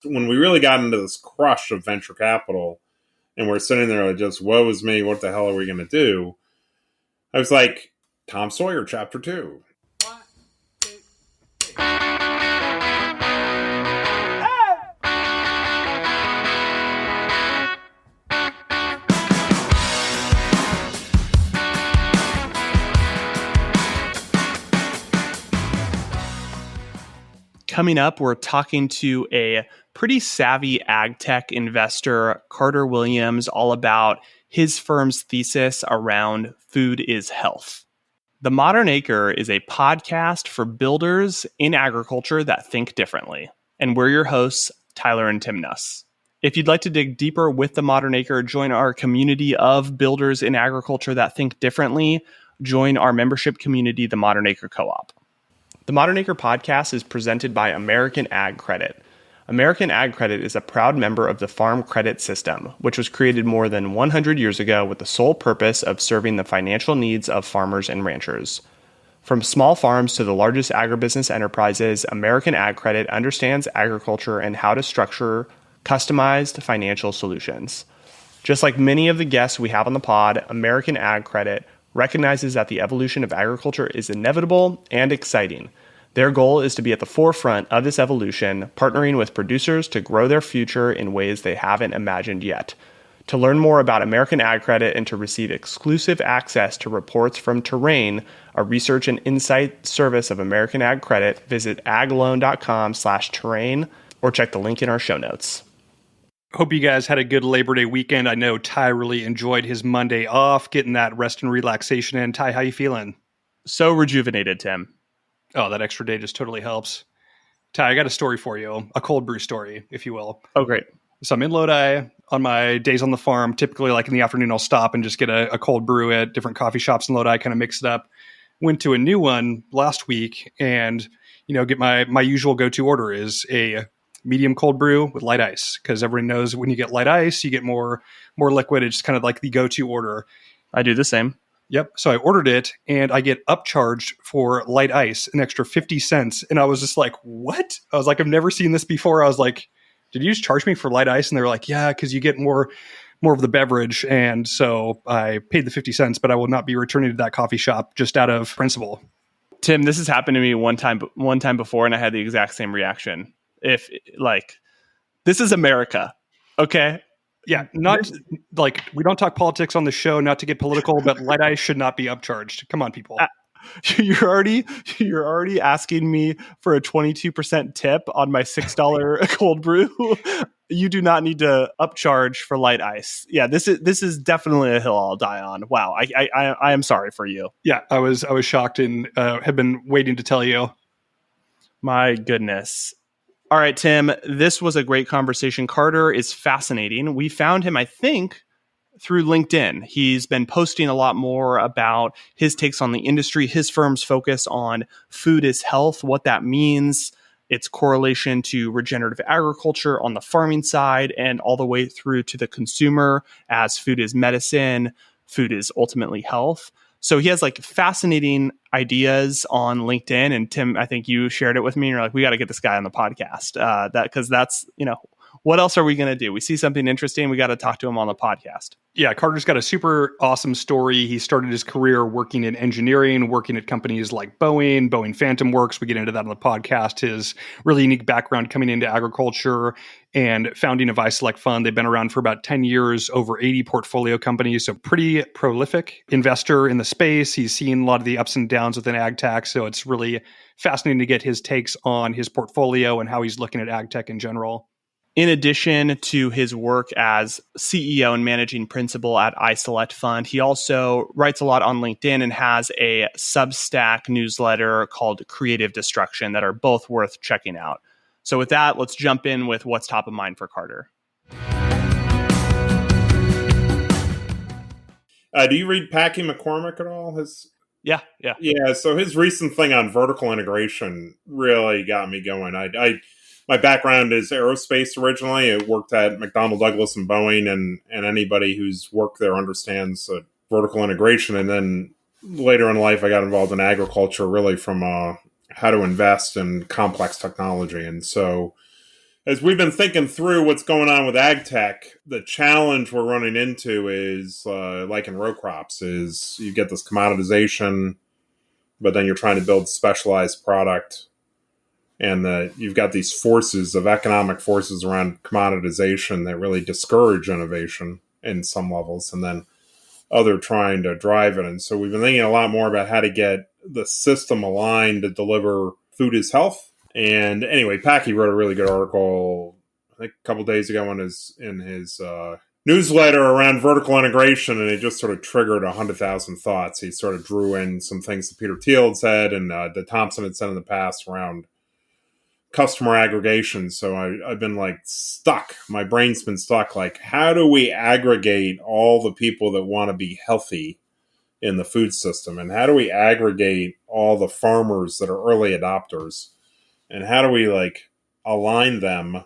when we really got into this crush of venture capital and we're sitting there like, just, woe is me, what the hell are we going to do? I was like, Tom Sawyer, chapter 2. Coming up, we're talking to a pretty savvy AgTech investor, Carter Williams, all about his firm's thesis around food is health. The Modern Acre is a podcast for builders in agriculture that think differently. And we're your hosts, Tyler and Tim Nuss. If you'd like to dig deeper with the Modern Acre, join our community of builders in agriculture that think differently. Join our membership community, the Modern Acre Co-op. The Modern Acre podcast is presented by American Ag Credit. American Ag Credit is a proud member of the Farm Credit System, which was created more than 100 years ago with the sole purpose of serving the financial needs of farmers and ranchers. From small farms to the largest agribusiness enterprises, American Ag Credit understands agriculture and how to structure customized financial solutions. Just like many of the guests we have on the pod, American Ag Credit recognizes that the evolution of agriculture is inevitable and exciting. Their goal is to be at the forefront of this evolution, partnering with producers to grow their future in ways they haven't imagined yet. To learn more about American Ag Credit and to receive exclusive access to reports from Terrain, a research and insight service of American Ag Credit, visit agloan.com/terrain or check the link in our show notes. Hope you guys had a good Labor Day weekend. I know Ty really enjoyed his Monday off, getting that rest and relaxation in. Ty, how you feeling? So rejuvenated, Tim. Oh, that extra day just totally helps. Ty, I got a story for you, a cold brew story, if you will. Oh, great. So I'm in Lodi on my days on the farm. Typically, like in the afternoon, I'll stop and just get a cold brew at different coffee shops in Lodi, kind of mix it up. Went to a new one last week and, get my usual go-to order is a medium cold brew with light ice, because everyone knows when you get light ice, you get more liquid. It's kind of like the go-to order. I do the same. Yep. So I ordered it and I get upcharged for light ice, an extra 50 cents. And I was just like, what? I was like, I've never seen this before. I was like, did you just charge me for light ice? And they were like, yeah, because you get more of the beverage. And so I paid the 50 cents, but I will not be returning to that coffee shop just out of principle. Tim, this has happened to me one time before, and I had the exact same reaction. This is America, okay? Yeah, not like we don't talk politics on the show, not to get political, but light ice should not be upcharged. Come on, people. You're already asking me for a 22% tip on my $6 cold brew. You do not need to upcharge for light ice. Yeah, this is definitely a hill I'll die on. Wow, I am sorry for you. Yeah, I was shocked and have been waiting to tell you. My goodness. All right, Tim, this was a great conversation. Carter is fascinating. We found him, I think, through LinkedIn. He's been posting a lot more about his takes on the industry, his firm's focus on food is health, what that means, its correlation to regenerative agriculture on the farming side, and all the way through to the consumer as food is medicine, food is ultimately health. So he has fascinating ideas on LinkedIn. And Tim, I think you shared it with me. And you're like, we got to get this guy on the podcast. Because that's, what else are we going to do? We see something interesting. We got to talk to him on the podcast. Yeah, Carter's got a super awesome story. He started his career working in engineering, working at companies like Boeing Phantom Works. We get into that on the podcast. His really unique background coming into agriculture and founding of iSelect Fund. They've been around for about 10 years, over 80 portfolio companies. So pretty prolific investor in the space. He's seen a lot of the ups and downs within AgTech. So it's really fascinating to get his takes on his portfolio and how he's looking at AgTech in general. In addition to his work as CEO and managing principal at iSelect Fund, he also writes a lot on LinkedIn and has a Substack newsletter called Creative Destruction that are both worth checking out. So with that, let's jump in with what's top of mind for Carter. Do you read Packy McCormick at all? Yeah. Yeah, so his recent thing on vertical integration really got me going. My background is aerospace originally. I worked at McDonnell Douglas and Boeing, and anybody who's worked there understands vertical integration. And then later in life, I got involved in agriculture, really from how to invest in complex technology. And so as we've been thinking through what's going on with AgTech, the challenge we're running into is, like in row crops, is you get this commoditization, but then you're trying to build specialized product. And you've got these forces of economic forces around commoditization that really discourage innovation in some levels, and then other trying to drive it. And so we've been thinking a lot more about how to get the system aligned to deliver food is health. And anyway, Packy wrote a really good article, I think a couple days ago in his newsletter around vertical integration, and it just sort of triggered 100,000 thoughts. He sort of drew in some things that Peter Thiel had said and that Thompson had said in the past around customer aggregation. So I've been like stuck. My brain's been stuck. Like, how do we aggregate all the people that want to be healthy in the food system? And how do we aggregate all the farmers that are early adopters? And how do we like align them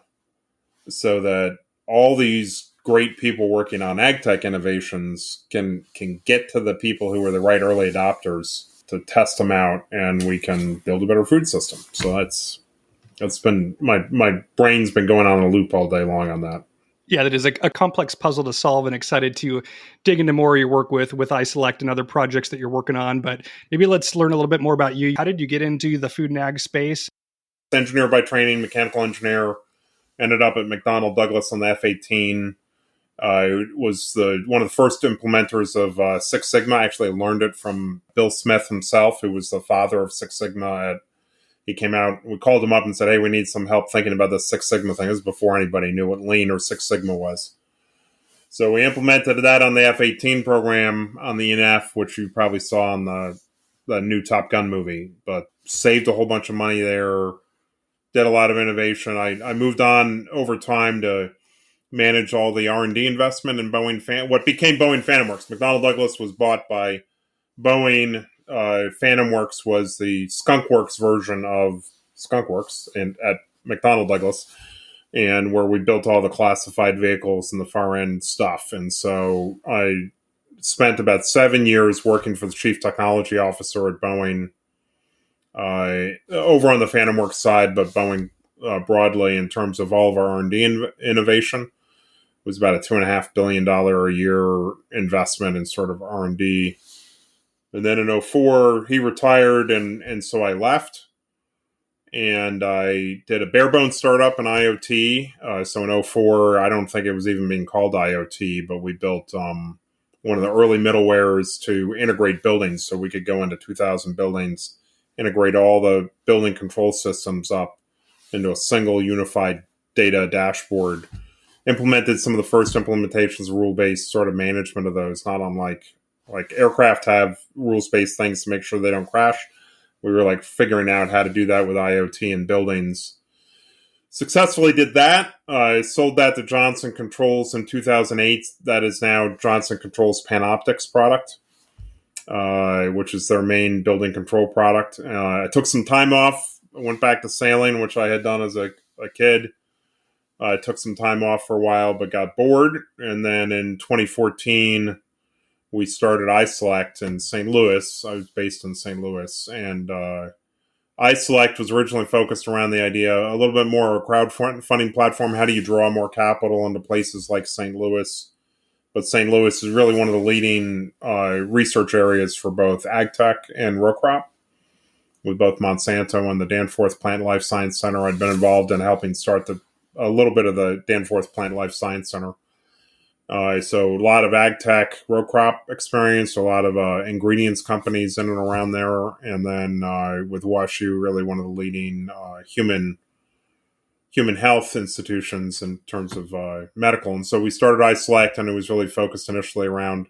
so that all these great people working on AgTech innovations can get to the people who are the right early adopters to test them out, and we can build a better food system. So that's been my brain's been going on a loop all day long on that. Yeah, that is a complex puzzle to solve, and excited to dig into more of your work with iSelect and other projects that you're working on. But maybe let's learn a little bit more about you. How did you get into the food and ag space? Engineer by training, mechanical engineer, ended up at McDonnell Douglas on the F-18. Was one of the first implementers of Six Sigma. I actually learned it from Bill Smith himself, who was the father of Six Sigma. He came out, we called him up and said, hey, we need some help thinking about this Six Sigma thing. This was before anybody knew what Lean or Six Sigma was. So we implemented that on the F-18 program on the ENF, which you probably saw in the new Top Gun movie, but saved a whole bunch of money there, did a lot of innovation. I moved on over time to manage all the R&D investment in what became Boeing Phantom Works. McDonnell Douglas was bought by Boeing. Phantom Works was the Skunk Works version of Skunk Works at McDonnell Douglas, and where we built all the classified vehicles and the far end stuff. And so I spent about 7 years working for the chief technology officer at Boeing, over on the Phantom Works side, but Boeing broadly in terms of all of our R&D innovation. It was about a $2.5 billion a year investment in sort of R&D. And then in 2004, he retired, and so I left. And I did a bare bones startup in IoT. So in 2004, I don't think it was even being called IoT, but we built one of the early middlewares to integrate buildings. So we could go into 2,000 buildings, integrate all the building control systems up into a single unified data dashboard. Implemented some of the first implementations of rule-based sort of management of those, not unlike like aircraft have rules-based things to make sure they don't crash. We were like figuring out how to do that with IoT in buildings. Successfully did that. I sold that to Johnson Controls in 2008. That is now Johnson Controls Panopics product, which is their main building control product. I took some time off. I went back to sailing, which I had done as a kid. I took some time off for a while, but got bored. And then in 2014, we started iSelect in St. Louis. I was based in St. Louis. And iSelect was originally focused around the idea, a little bit more of a crowdfunding platform. How do you draw more capital into places like St. Louis? But St. Louis is really one of the leading research areas for both AgTech and row crop. With both Monsanto and the Danforth Plant Life Science Center, I'd been involved in helping start a little bit of the Danforth Plant Life Science Center. So a lot of AgTech row crop experience, a lot of ingredients companies in and around there. And then with WashU, really one of the leading human health institutions in terms of medical. And so we started iSelect, and it was really focused initially around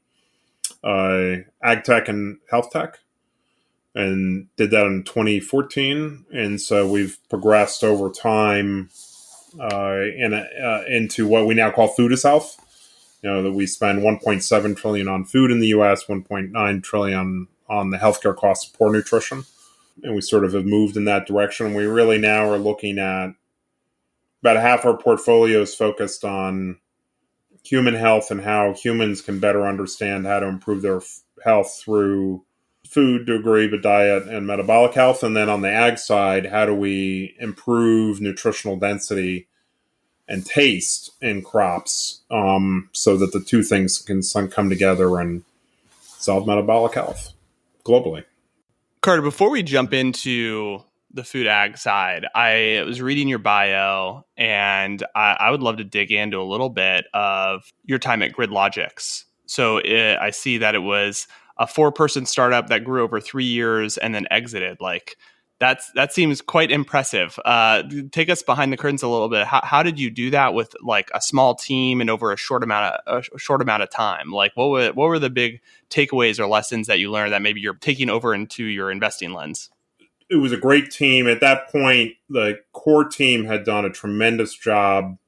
AgTech and health tech, and did that in 2014. And so we've progressed over time into what we now call food is health. You know, that we spend $1.7 trillion on food in the U.S., $1.9 trillion on the healthcare costs of poor nutrition. And we sort of have moved in that direction. We really now are looking at about half our portfolio is focused on human health and how humans can better understand how to improve their health through food to a degree, but diet and metabolic health. And then on the ag side, how do we improve nutritional density and taste in crops, so that the two things can come together and solve metabolic health globally. Carter, before we jump into the food ag side, I was reading your bio, and I would love to dig into a little bit of your time at Gridlogix. So I see that it was a 4-person startup that grew over 3 years and then exited. Like that seems quite impressive. Take us behind the curtains a little bit. How did you do that with like a small team and over a short amount of time? Like what were the big takeaways or lessons that you learned that maybe you're taking over into your investing lens? It was a great team. At that point, the core team had done a tremendous job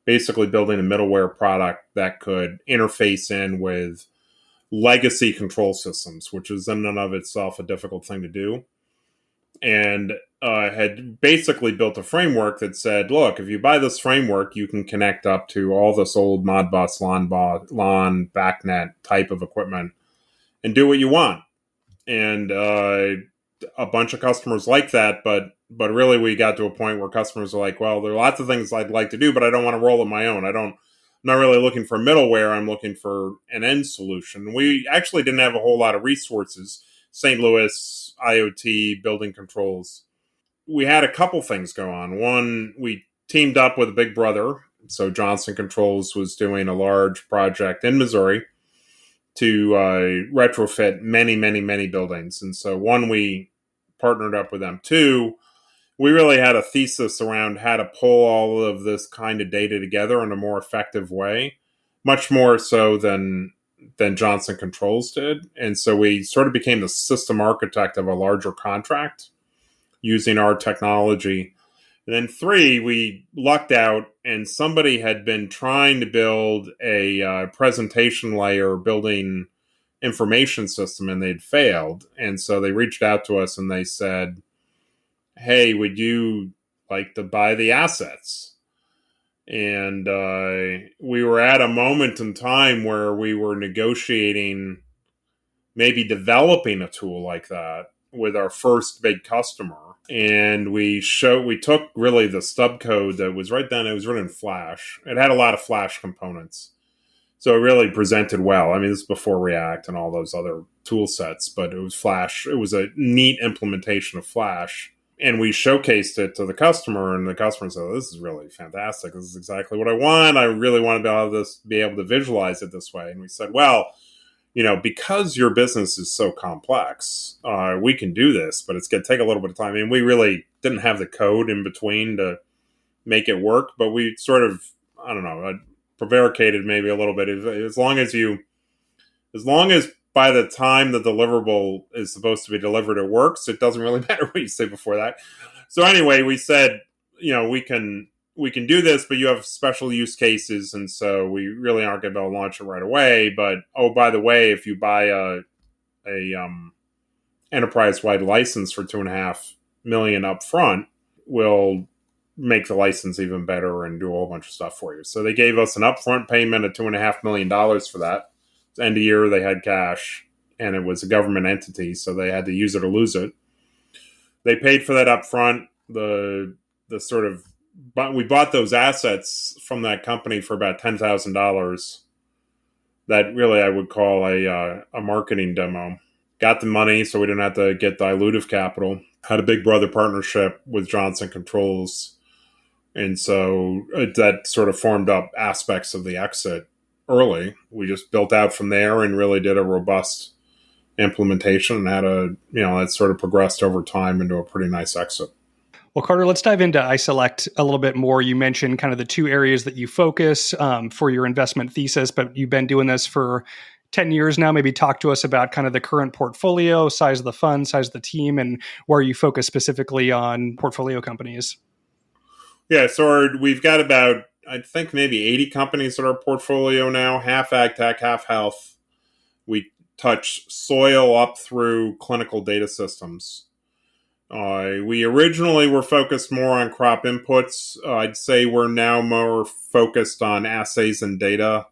basically building a middleware product that could interface in with legacy control systems, which is in and of itself a difficult thing to do. And had basically built a framework that said, look, if you buy this framework, you can connect up to all this old Modbus, LAN, BACnet type of equipment and do what you want. And a bunch of customers like that, but really we got to a point where customers are like, well, there are lots of things I'd like to do, but I don't want to roll it my own. I'm not really looking for middleware. I'm looking for an end solution. We actually didn't have a whole lot of resources. St. Louis, IoT, building controls. We had a couple things go on. One, we teamed up with a big brother. So Johnson Controls was doing a large project in Missouri to retrofit many, many, many buildings. And so one, we partnered up with them. Two, we really had a thesis around how to pull all of this kind of data together in a more effective way, much more so than Johnson Controls did. And so we sort of became the system architect of a larger contract using our technology. And then three, we lucked out and somebody had been trying to build a presentation layer building information system and they'd failed. And so they reached out to us and they said, hey, would you like to buy the assets? And we were at a moment in time where we were negotiating maybe developing a tool like that with our first big customer. And we took really the stub code that was right then. It was written in Flash. It had a lot of Flash components. So it really presented well. I mean, this is before React and all those other tool sets, but it was Flash. It was a neat implementation of Flash. And we showcased it to the customer, and the customer said, this is really fantastic. This is exactly what I want. I really want to be able to visualize it this way. And we said, well, because your business is so complex, we can do this, but it's going to take a little bit of time. And we really didn't have the code in between to make it work, but we sort of, I don't know, prevaricated maybe a little bit. As long as by the time the deliverable is supposed to be delivered, it works. It doesn't really matter what you say before that. So anyway, we said, we can do this, but you have special use cases, and so we really aren't going to be able to launch it right away. But by the way, if you buy a enterprise-wide license for $2.5 million up front, we'll make the license even better and do a whole bunch of stuff for you. So they gave us an upfront payment of $2.5 million for that. End of year, they had cash, and it was a government entity, so they had to use it or lose it. They paid for that up front. We bought those assets from that company for about $10,000. That really I would call a marketing demo. Got the money, so we didn't have to get dilutive capital. Had a big brother partnership with Johnson Controls, and so that sort of formed up aspects of the exit. Early, we just built out from there and really did a robust implementation and that sort of progressed over time into a pretty nice exit. Well, Carter, let's dive into iSelect a little bit more. You mentioned kind of the two areas that you focus for your investment thesis, but you've been doing this for 10 years now. Maybe talk to us about kind of the current portfolio, size of the fund, size of the team, and where you focus specifically on portfolio companies. Yeah, so we've got about, I think, maybe 80 companies in our portfolio now, half AgTech, half health. We touch soil up through clinical data systems. We originally were focused more on crop inputs. I'd say we're now more focused on assays and data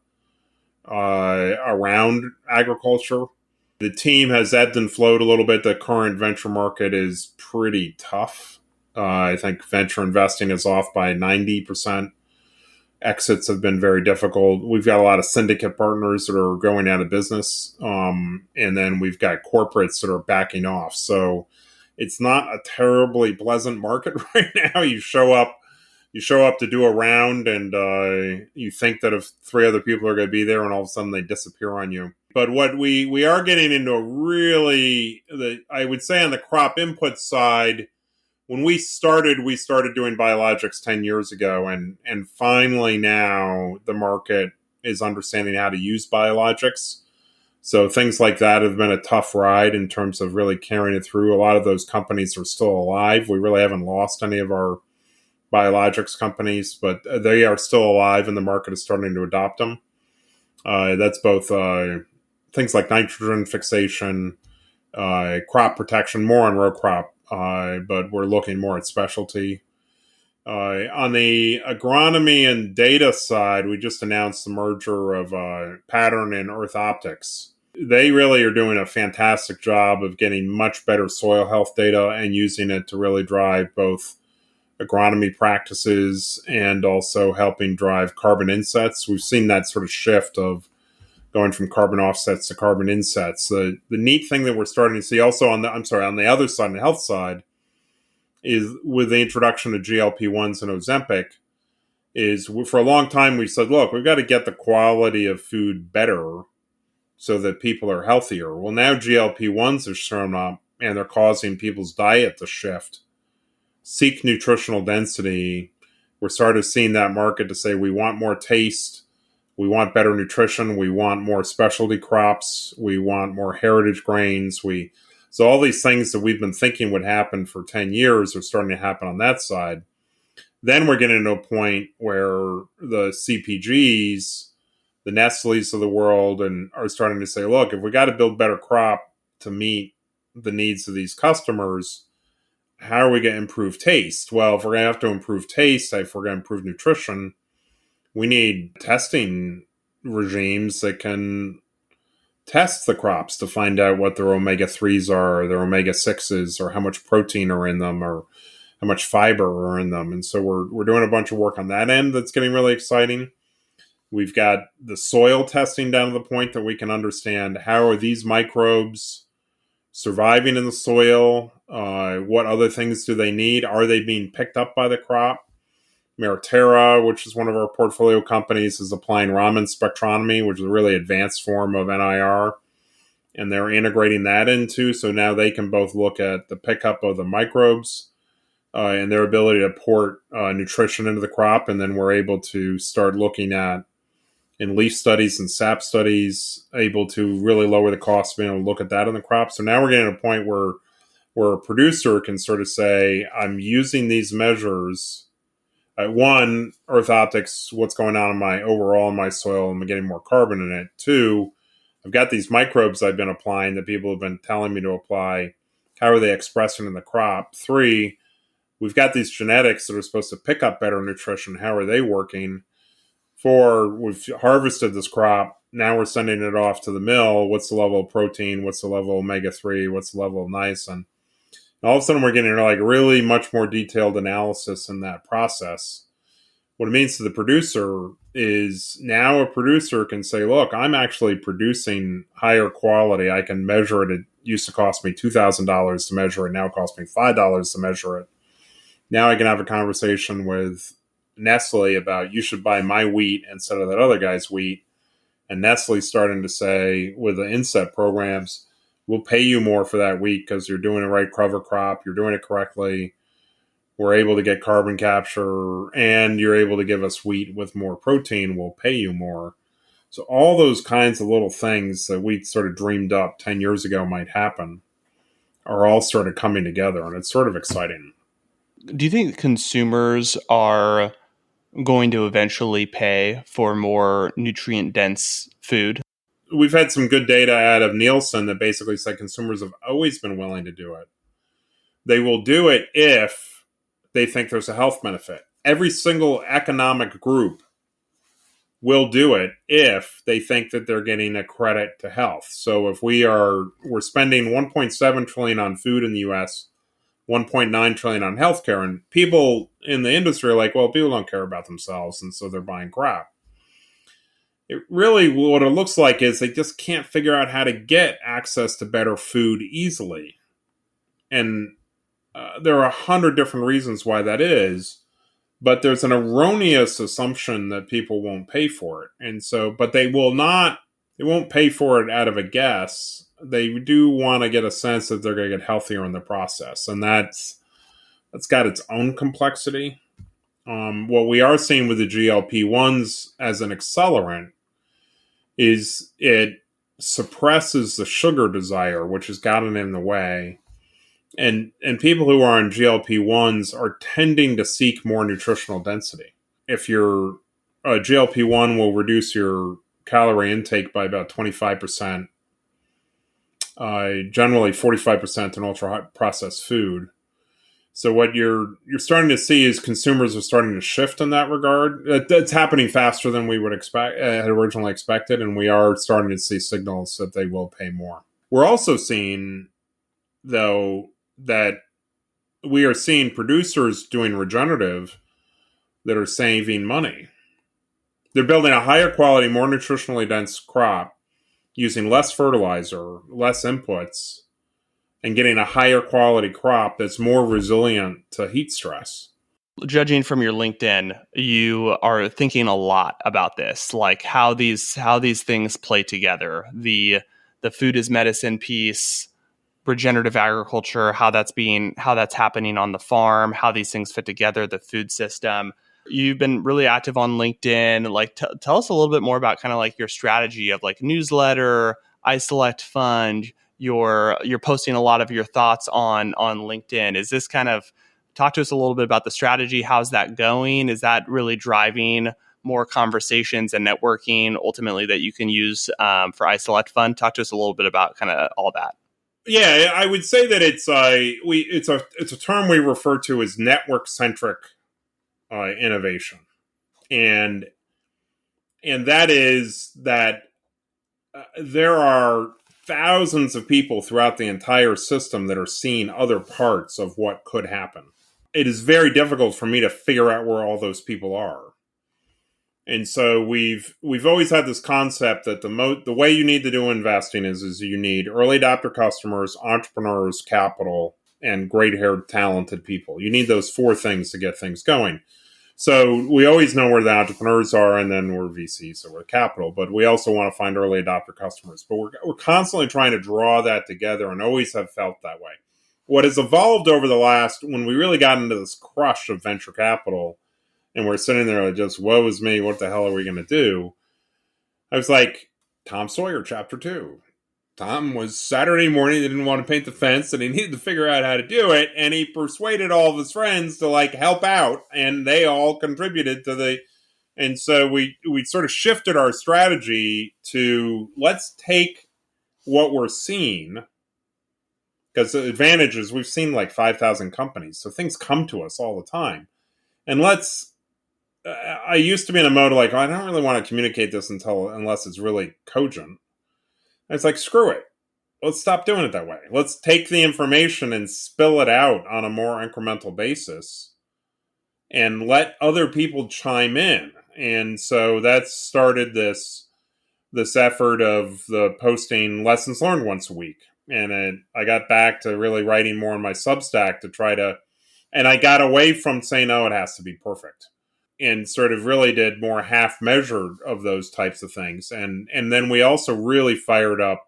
around agriculture. The team has ebbed and flowed a little bit. The current venture market is pretty tough. I think venture investing is off by 90%. exits have been very difficult. We've got a lot of syndicate partners that are going out of business. And then we've got corporates that are backing off. So it's not a terribly pleasant market right now. You show up to do a round and you think that if three other people are going to be there and all of a sudden they disappear on you. But what we are getting into I would say on the crop input side, when we started doing biologics 10 years ago, and finally now the market is understanding how to use biologics. So things like that have been a tough ride in terms of really carrying it through. A lot of those companies are still alive. We really haven't lost any of our biologics companies, but they are still alive and the market is starting to adopt them. That's both things like nitrogen fixation, crop protection, more on row crop. But we're looking more at specialty. On the agronomy and data side, we just announced the merger of Pattern and Earth Optics. They really are doing a fantastic job of getting much better soil health data and using it to really drive both agronomy practices and also helping drive carbon insets. We've seen that sort of shift of going from carbon offsets to carbon insets. The neat thing that we're starting to see also on the other side, on the health side, is with the introduction of GLP-1s and Ozempic, is for a long time we said, look, we've got to get the quality of food better so that people are healthier. Well, now GLP-1s have shown up and they're causing people's diet to shift. Seek nutritional density. We're starting to see that market to say we want more taste. We want better nutrition. We want more specialty crops. We want more heritage grains. So all these things that we've been thinking would happen for 10 years are starting to happen on that side. Then we're getting to a point where the CPGs, the Nestle's of the world, and are starting to say, look, if we got to build better crop to meet the needs of these customers, how are we going to improve taste? Well, if we're going to have to improve taste, if we're going to improve nutrition, we need testing regimes that can test the crops to find out what their omega-3s are, or their omega-6s, or how much protein are in them, or how much fiber are in them. And so we're doing a bunch of work on that end that's getting really exciting. We've got the soil testing down to the point that we can understand how are these microbes surviving in the soil? What other things do they need? Are they being picked up by the crop? Meriterra, which is one of our portfolio companies, is applying Raman spectrometry, which is a really advanced form of NIR. And they're integrating that into, so now they can both look at the pickup of the microbes and their ability to port nutrition into the crop. And then we're able to start looking at, in leaf studies and sap studies, able to really lower the cost of being able to look at that in the crop. So now we're getting to a point where a producer can sort of say, I'm using these measures. One, Earth Optics, what's going on in my soil, am I getting more carbon in it? Two, I've got these microbes I've been applying that people have been telling me to apply. How are they expressing in the crop? Three, we've got these genetics that are supposed to pick up better nutrition. How are they working? Four, we've harvested this crop. Now we're sending it off to the mill. What's the level of protein? What's the level of omega-3? What's the level of niacin? And all of a sudden, we're getting like really much more detailed analysis in that process. What it means to the producer is now a producer can say, look, I'm actually producing higher quality. I can measure it. It used to cost me $2,000 to measure it. Now it costs me $5 to measure it. Now I can have a conversation with Nestle about you should buy my wheat instead of that other guy's wheat. And Nestle's starting to say with the inset programs, we'll pay you more for that wheat because you're doing the right cover crop, you're doing it correctly. We're able to get carbon capture and you're able to give us wheat with more protein, we'll pay you more. So all those kinds of little things that we sort of dreamed up 10 years ago might happen are all sort of coming together, and it's sort of exciting. Do you think consumers are going to eventually pay for more nutrient-dense food? We've had some good data out of Nielsen that basically said consumers have always been willing to do it. They will do it if they think there's a health benefit. Every single economic group will do it if they think that they're getting a credit to health. So if we're spending $1.7 trillion on food in the US, $1.9 trillion on healthcare, and people in the industry are like, well, people don't care about themselves, and so they're buying crap. It really, what it looks like is they just can't figure out how to get access to better food easily. And there are 100 different reasons why that is, but there's an erroneous assumption that people won't pay for it. And so, but they won't pay for it out of a guess. They do want to get a sense that they're going to get healthier in the process. And that's got its own complexity. What we are seeing with the GLP-1s as an accelerant is it suppresses the sugar desire, which has gotten in the way. And people who are on GLP-1s are tending to seek more nutritional density. If your GLP-1 will reduce your calorie intake by about 25%, generally 45% in ultra-processed food. So what you're starting to see is consumers are starting to shift in that regard. It's happening faster than we would had originally expected, and we are starting to see signals that they will pay more. We're also seeing, though, that we are seeing producers doing regenerative that are saving money. They're building a higher quality, more nutritionally dense crop using less fertilizer, less inputs, and getting a higher quality crop that's more resilient to heat stress. Judging from your LinkedIn, you are thinking a lot about this, like how these things play together. The food is medicine piece, regenerative agriculture, how that's happening on the farm, how these things fit together, the food system. You've been really active on LinkedIn. Like, tell us a little bit more about kind of like your strategy of like newsletter, iSelect fund. You're posting a lot of your thoughts on LinkedIn. Is this kind of, talk to us a little bit about the strategy? How's that going? Is that really driving more conversations and networking ultimately that you can use for iSelect fund? Talk to us a little bit about kind of all that. Yeah, I would say that it's a term we refer to as network centric innovation, and that is that there are thousands of people throughout the entire system that are seeing other parts of what could happen. It is very difficult for me to figure out where all those people are. And so we've always had this concept that the way you need to do investing is you need early adopter customers, entrepreneurs, capital, and gray-haired talented people. You need those four things to get things going. So we always know where the entrepreneurs are, and then we're VCs, so we're capital. But we also want to find early adopter customers. But we're constantly trying to draw that together, and always have felt that way. What has evolved over the last, when we really got into this crush of venture capital, and we're sitting there like, just, woe is me, what the hell are we going to do? I was like, Tom Sawyer, chapter 2. Tom was Saturday morning, he didn't want to paint the fence, and he needed to figure out how to do it, and he persuaded all of his friends to like help out, and they all contributed to and so we sort of shifted our strategy to, let's take what we're seeing, because the advantage is we've seen like 5,000 companies, so things come to us all the time, and I used to be in a mode like, I don't really want to communicate this unless it's really cogent. And it's like, screw it. Let's stop doing it that way. Let's take the information and spill it out on a more incremental basis and let other people chime in. And so that started this effort of the posting lessons learned once a week. And I got back to really writing more in my Substack to try to, and I got away from saying, oh, it has to be perfect. And sort of really did more half-measured of those types of things. And then we also really fired up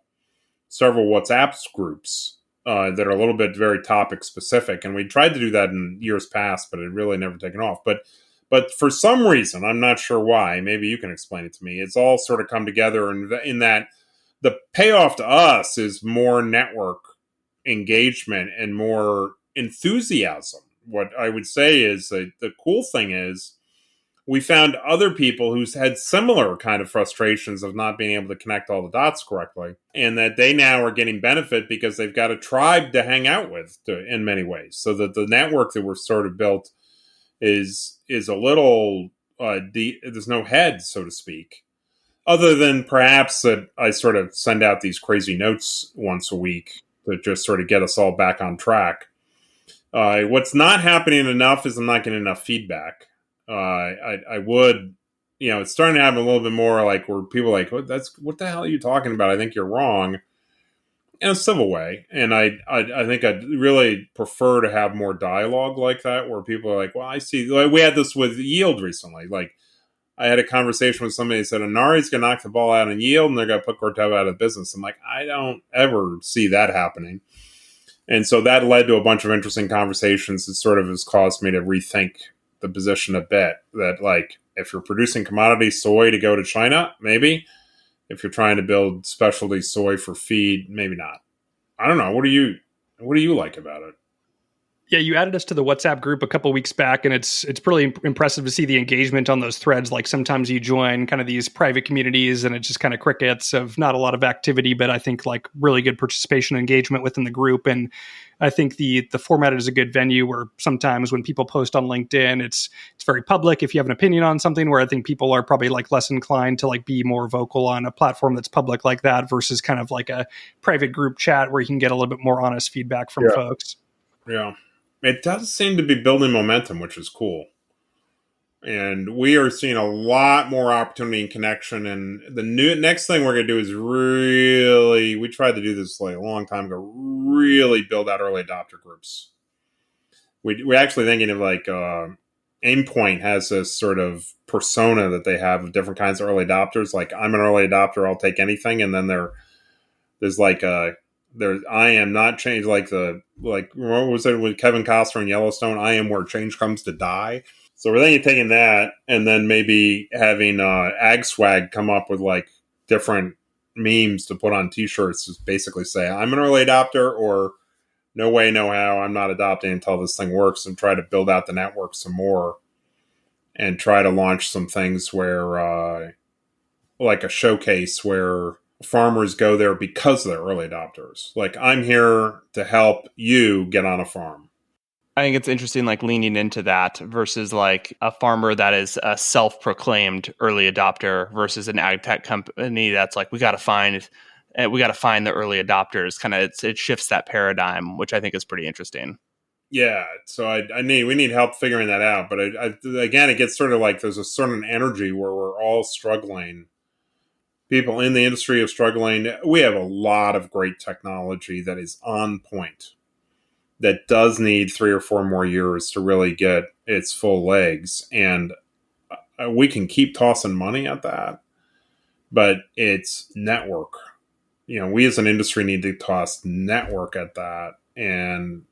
several WhatsApp groups that are a little bit very topic-specific. And we tried to do that in years past, but it really never taken off. But for some reason, I'm not sure why, maybe you can explain it to me, it's all sort of come together in that the payoff to us is more network engagement and more enthusiasm. What I would say is that the cool thing is, we found other people who's had similar kind of frustrations of not being able to connect all the dots correctly, and that they now are getting benefit because they've got a tribe to hang out with in many ways. So that the network that we're sort of built is a little there's no head, so to speak, other than perhaps that I sort of send out these crazy notes once a week to just sort of get us all back on track. What's not happening enough is I'm not getting enough feedback. I would, it's starting to happen a little bit more, like where people are like, what the hell are you talking about? I think you're wrong. In a civil way. And I think I'd really prefer to have more dialogue like that, where people are like, well, I see. Like, we had this with yield recently. Like, I had a conversation with somebody who said, Inari's going to knock the ball out in yield and they're going to put Corteva out of business. I'm like, I don't ever see that happening. And so that led to a bunch of interesting conversations. It sort of has caused me to rethink the position a bit, that like, if you're producing commodity soy to go to China, maybe. If you're trying to build specialty soy for feed, maybe not. I don't know. What do you like about it? Yeah, you added us to the WhatsApp group a couple weeks back, and it's pretty impressive to see the engagement on those threads. Like, sometimes you join kind of these private communities and it's just kind of crickets of not a lot of activity, but I think like really good participation and engagement within the group. And I think the format is a good venue where sometimes when people post on LinkedIn, it's very public. If you have an opinion on something, where I think people are probably like less inclined to like be more vocal on a platform that's public like that versus kind of like a private group chat where you can get a little bit more honest feedback from folks. Yeah. It does seem to be building momentum, which is cool. And we are seeing a lot more opportunity and connection. And the next thing we're going to do is really, we tried to do this like a long time ago, really build out early adopter groups. We're actually thinking of like Aimpoint has this sort of persona that they have of different kinds of early adopters. Like, I'm an early adopter, I'll take anything. And then there's like I am not changed, like what was it with Kevin Costner in Yellowstone? I am where change comes to die. So we're thinking of taking that and then maybe having AgSwag come up with like different memes to put on t-shirts to basically say, I'm an early adopter, or no way, no how, I'm not adopting until this thing works, and try to build out the network some more and try to launch some things where like a showcase where farmers go there because they're early adopters. Like, I'm here to help you get on a farm. I think it's interesting, like leaning into that versus like a farmer that is a self-proclaimed early adopter versus an ag tech company that's like, we got to find the early adopters. Kind of, it shifts that paradigm, which I think is pretty interesting. Yeah, so we need help figuring that out. But again, it gets sort of like there's a certain energy where we're all struggling. People in the industry are struggling. We have a lot of great technology that is on point, that does need 3 or 4 more years to really get its full legs. And we can keep tossing money at that, but it's network. We as an industry need to toss network at that and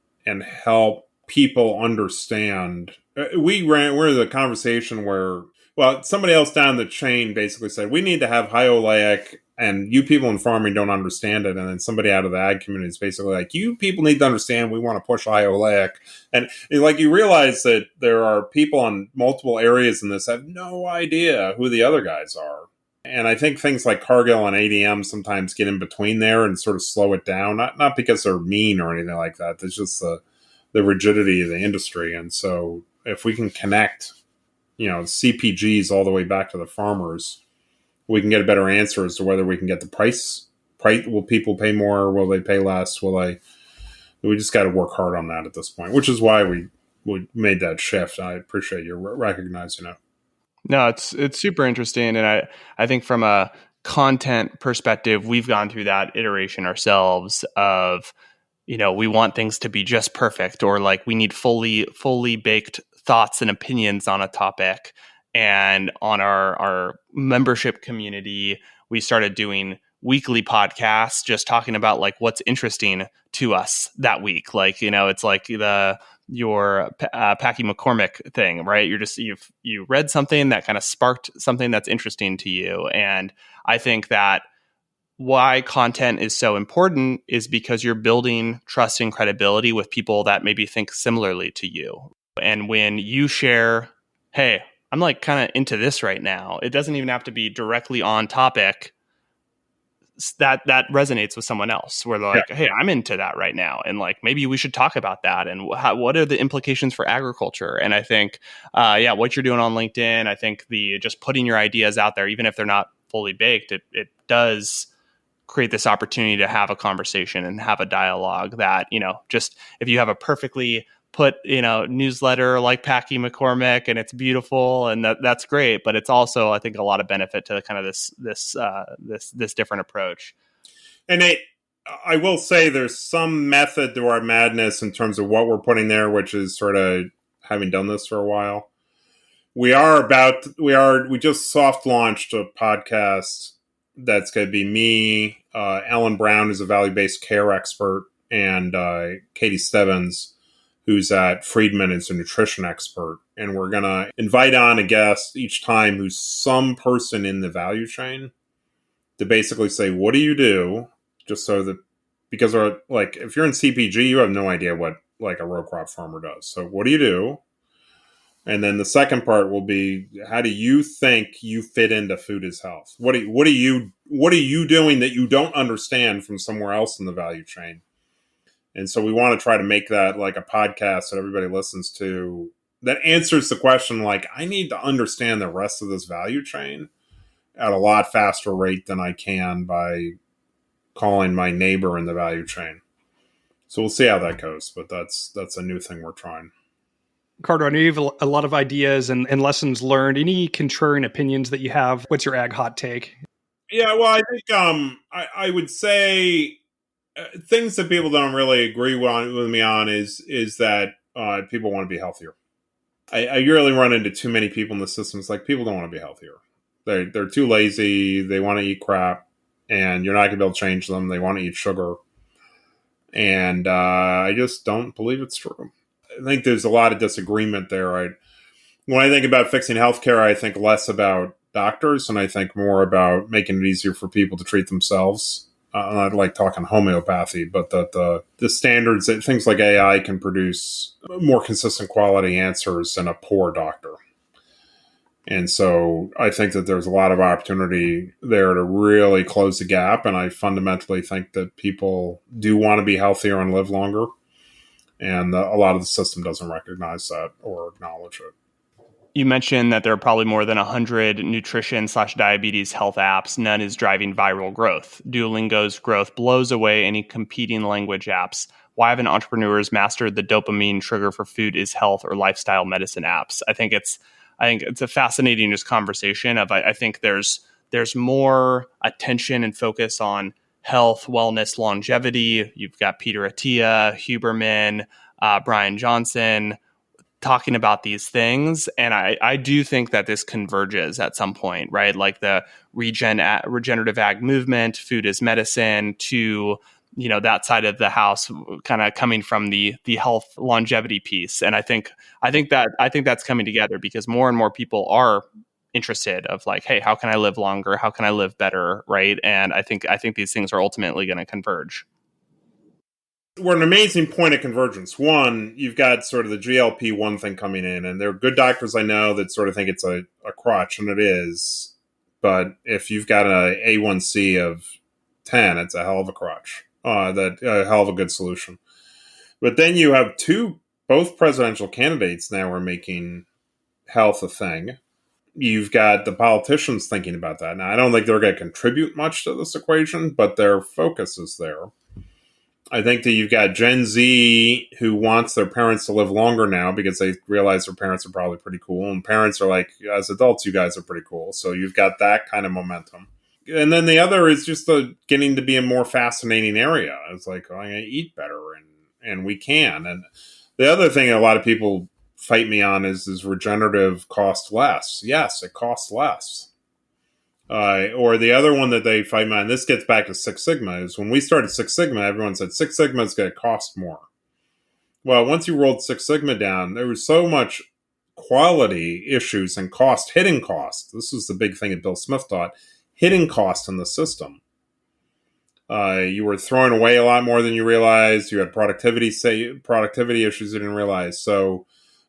help people understand. We're in the conversation where, well, somebody else down the chain basically said, we need to have high oleic, and you people in farming don't understand it. And then somebody out of the ag community is basically like, you people need to understand, we want to push high oleic. And like, you realize that there are people on multiple areas in this have no idea who the other guys are. And I think things like Cargill and ADM sometimes get in between there and sort of slow it down. Not because they're mean or anything like that. It's just the rigidity of the industry. And so if we can connect, CPGs all the way back to the farmers, we can get a better answer as to whether we can get the price. Will people pay more? Will they pay less? We just got to work hard on that at this point, which is why we made that shift. I appreciate you recognizing it. No, it's super interesting. And I think from a content perspective, we've gone through that iteration ourselves of, we want things to be just perfect, or like we need fully baked thoughts and opinions on a topic. And on our membership community, we started doing weekly podcasts, just talking about like what's interesting to us that week. Like, it's like your Packy McCormick thing, right? You read something that kind of sparked something that's interesting to you. And I think that why content is so important is because you're building trust and credibility with people that maybe think similarly to you. And when you share, hey, I'm like kind of into this right now, it doesn't even have to be directly on topic. That resonates with someone else where they're like, hey, I'm into that right now. And like, maybe we should talk about that. And what are the implications for agriculture? And I think, what you're doing on LinkedIn, I think just putting your ideas out there, even if they're not fully baked, it does create this opportunity to have a conversation and have a dialogue that, just if you have a perfectly put, newsletter like Packy McCormick, and it's beautiful, and that's great. But it's also, I think, a lot of benefit to kind of this different approach. And I will say there's some method to our madness in terms of what we're putting there, which is sort of having done this for a while. We just soft launched a podcast that's going to be me, Ellen Brown, who's a value-based care expert, and Katie Stebbins, who's at Friedman, is a nutrition expert. And we're going to invite on a guest each time who's some person in the value chain to basically say, what do you do? Just so that, because if you're in CPG, you have no idea what like a row crop farmer does. So what do you do? And then the second part will be, how do you think you fit into food is health? What are you doing that you don't understand from somewhere else in the value chain? And so we want to try to make that like a podcast that everybody listens to that answers the question, like, I need to understand the rest of this value chain at a lot faster rate than I can by calling my neighbor in the value chain. So we'll see how that goes, but that's a new thing we're trying. Carter, I know you have a lot of ideas and lessons learned. Any contrarian opinions that you have? What's your ag hot take? Yeah, well, I think I would say things that people don't really agree with me on is that people want to be healthier. I really run into too many people in the system. It's like, people don't want to be healthier. They're too lazy. They want to eat crap, and you're not going to be able to change them. They want to eat sugar. And I just don't believe it's true. I think there's a lot of disagreement there. When I think about fixing healthcare, I think less about doctors, and I think more about making it easier for people to treat themselves. I like talking homeopathy, but that the standards that things like AI can produce more consistent quality answers than a poor doctor. And so I think that there's a lot of opportunity there to really close the gap. And I fundamentally think that people do want to be healthier and live longer. And a lot of the system doesn't recognize that or acknowledge it. You mentioned that there are probably more than 100 nutrition/diabetes health apps. None is driving viral growth. Duolingo's growth blows away any competing language apps. Why haven't entrepreneurs mastered the dopamine trigger for food is health or lifestyle medicine apps? I think it's a fascinating just conversation of, I think there's more attention and focus on health, wellness, longevity. You've got Peter Attia, Huberman, Brian Johnson talking about these things. And I do think that this converges at some point, right? Like the regenerative ag movement, food is medicine, to, that side of the house kind of coming from the health longevity piece. And I think that's coming together because more and more people are interested of like, hey, how can I live longer? How can I live better? Right. And I think these things are ultimately going to converge. We're an amazing point of convergence. One, you've got sort of the GLP-1 thing coming in, and there are good doctors I know that sort of think it's a crutch, and it is. But if you've got an A1C of 10, it's a hell of a crutch. A hell of a good solution. But then you have both presidential candidates now are making health a thing. You've got the politicians thinking about that. Now, I don't think they're going to contribute much to this equation, but their focus is there. I think that you've got Gen Z who wants their parents to live longer now because they realize their parents are probably pretty cool. And parents are like, as adults, you guys are pretty cool. So you've got that kind of momentum. And then the other is just getting to be a more fascinating area. It's like, I'm going to eat better, and we can. And the other thing a lot of people fight me on is regenerative cost less. Yes, it costs less. Or the other one that they fight me on, this gets back to Six Sigma, is when we started Six Sigma, everyone said Six Sigma is going to cost more. Well, once you rolled Six Sigma down, there was so much quality issues and hitting cost. This was the big thing that Bill Smith taught, hitting cost in the system. You were throwing away a lot more than you realized. You had productivity issues you didn't realize. So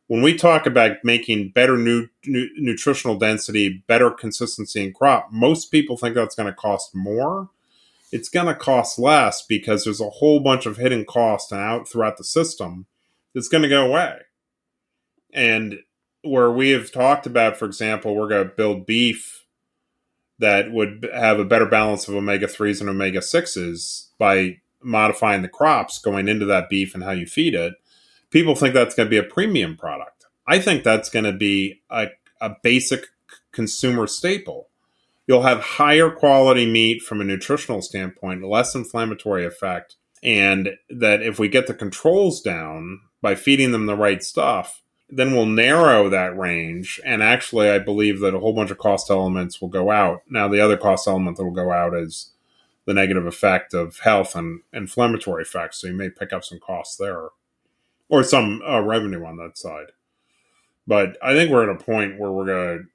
when we talk about making better nutritional density, better consistency in crop, most people think that's going to cost more. It's going to cost less because there's a whole bunch of hidden cost and out throughout the system that's going to go away. And where we have talked about, for example, we're going to build beef that would have a better balance of omega-3s and omega-6s by modifying the crops going into that beef and how you feed it. people think that's going to be a premium product. I think that's going to be a basic consumer staple. You'll have higher quality meat from a nutritional standpoint, less inflammatory effect, and that if we get the controls down by feeding them the right stuff, then we'll narrow that range. And actually, I believe that a whole bunch of cost elements will go out. Now, the other cost element that will go out is the negative effect of health and inflammatory effects. So you may pick up some costs there or some revenue on that side. But I think we're at a point where we're going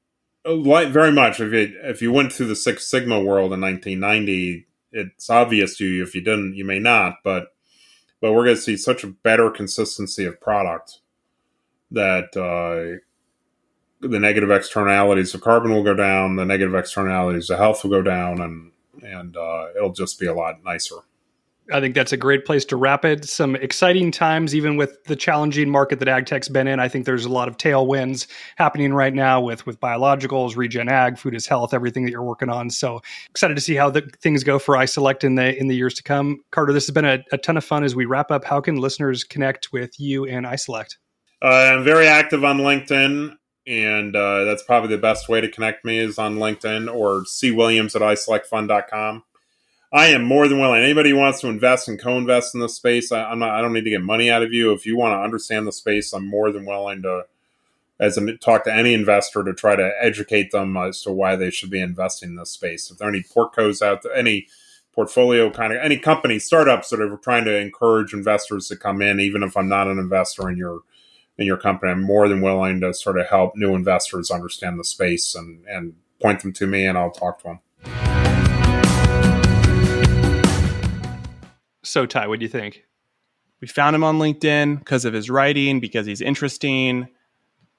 to, like, very much, if you went through the Six Sigma world in 1990, it's obvious to you. If you didn't, you may not. But we're going to see such a better consistency of product that the negative externalities of carbon will go down, the negative externalities of health will go down, and it'll just be a lot nicer. I think that's a great place to wrap it. Some exciting times, even with the challenging market that AgTech's been in. I think there's a lot of tailwinds happening right now with biologicals, regen ag, food is health, everything that you're working on. So excited to see how things go for iSelect in the years to come. Carter, this has been a ton of fun. As we wrap up, how can listeners connect with you and iSelect? I'm very active on LinkedIn, and that's probably the best way to connect me is on LinkedIn or cwilliams@iselectfund.com. I am more than willing. Anybody who wants to invest and co-invest in this space, I don't need to get money out of you. If you want to understand the space, I'm more than willing to, talk to any investor to try to educate them as to why they should be investing in this space. If there are any portcos out there, any portfolio any company, startups that are trying to encourage investors to come in, even if I'm not an investor in your company, I'm more than willing to sort of help new investors understand the space and point them to me, and I'll talk to them. So, Ty, what do you think? We found him on LinkedIn because of his writing, because he's interesting.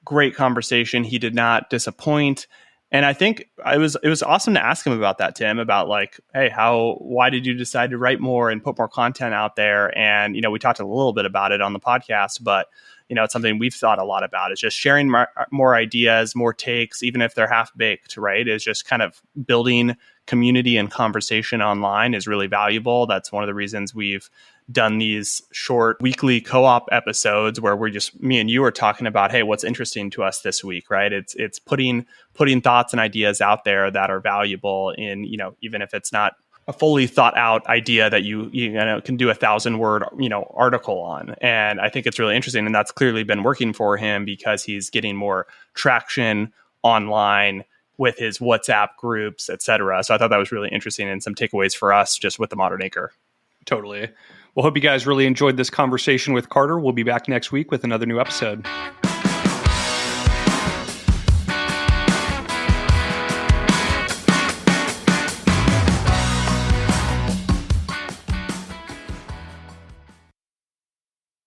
Great conversation. He did not disappoint. And I think it was awesome to ask him about that, Tim, about like, hey, why did you decide to write more and put more content out there? And, we talked a little bit about it on the podcast, but, it's something we've thought a lot about is just sharing more ideas, more takes, even if they're half baked, right? Is just kind of building community and conversation online is really valuable. That's one of the reasons we've done these short weekly co-op episodes where we're just, me and you are talking about, hey, what's interesting to us this week, right? It's putting thoughts and ideas out there that are valuable in, even if it's not a fully thought out idea that you can do 1,000-word, article on. And I think it's really interesting. And that's clearly been working for him because he's getting more traction online with his WhatsApp groups, et cetera. So I thought that was really interesting and some takeaways for us just with the Modern Acre. Totally. Well, hope you guys really enjoyed this conversation with Carter. We'll be back next week with another new episode.